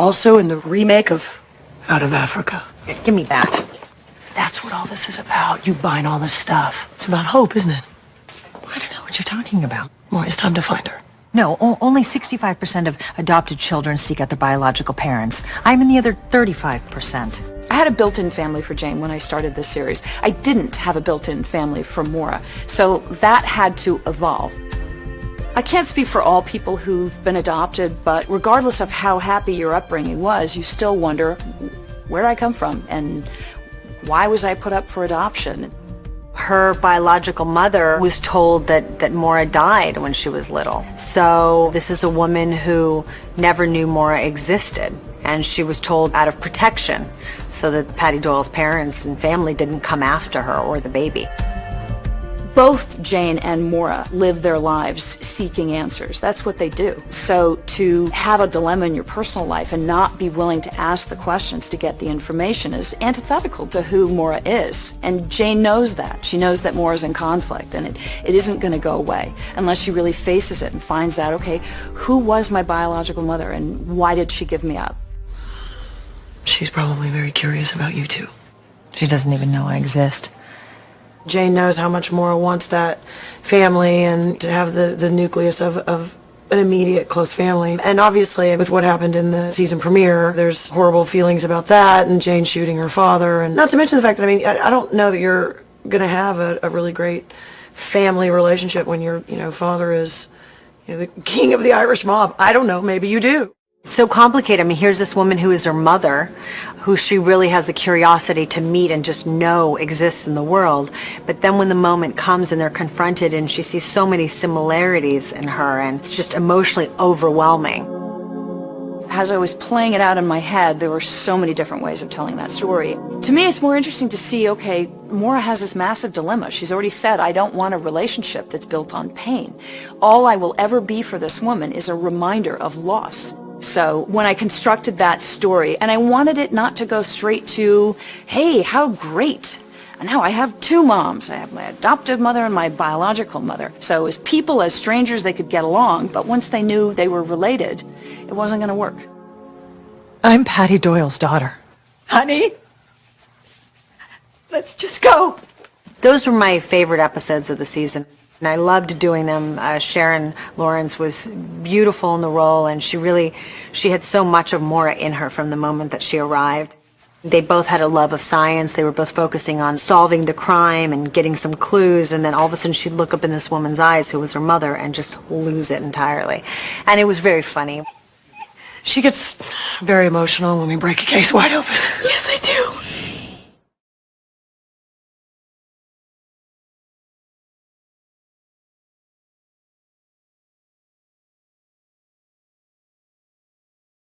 also in the remake of Out of Africa. Give me that. That's what all this is about. You buying all this stuff. It's about hope, isn't it? I don't know what you're talking about. Well, it's time to find her. No, only 65% of adopted children seek out their biological parents. I'm in the other 35%. I had a built-in family for Jane when I started this series. I didn't have a built-in family for Maura, so that had to evolve. I can't speak for all people who've been adopted, but regardless of how happy your upbringing was, you still wonder, where'd I come from, and why was I put up for adoption? Her biological mother was told that Maura died when she was little. So this is a woman who never knew Maura existed. And she was told out of protection so that Patty Doyle's parents and family didn't come after her or the baby. Both Jane and Maura live their lives seeking answers. That's what they do. So to have a dilemma in your personal life and not be willing to ask the questions to get the information is antithetical to who Maura is. And Jane knows that. She knows that Maura's in conflict, and it isn't going to go away unless she really faces it and finds out, okay, who was my biological mother and why did she give me up? She's probably very curious about you, too. She doesn't even know I exist. Jane knows how much Maura wants that family and to have the nucleus of an immediate close family. And obviously, with what happened in the season premiere, there's horrible feelings about that and Jane shooting her father. And not to mention the fact that, I don't know that you're going to have a really great family relationship when your father is the king of the Irish mob. I don't know, maybe you do. It's so complicated. Here's this woman who is her mother, who she really has the curiosity to meet and just know exists in the world. But then when the moment comes and they're confronted and she sees so many similarities in her, and it's just emotionally overwhelming. As I was playing it out in my head, there were so many different ways of telling that story. To me, it's more interesting to see, okay, Maura has this massive dilemma. She's already said, I don't want a relationship that's built on pain. All I will ever be for this woman is a reminder of loss. So when I constructed that story, and I wanted it not to go straight to, hey, how great. And now I have two moms. I have my adoptive mother and my biological mother. So as people, as strangers, they could get along, but once they knew they were related, it wasn't going to work. I'm Patty Doyle's daughter. Honey, let's just go. Those were my favorite episodes of the season. And I loved doing them. Sharon Lawrence was beautiful in the role, and she had so much of Maura in her from the moment that she arrived. They both had a love of science. They were both focusing on solving the crime and getting some clues, and then all of a sudden she'd look up in this woman's eyes, who was her mother, and just lose it entirely. And it was very funny. She gets very emotional when we break a case wide open. Yes, I do.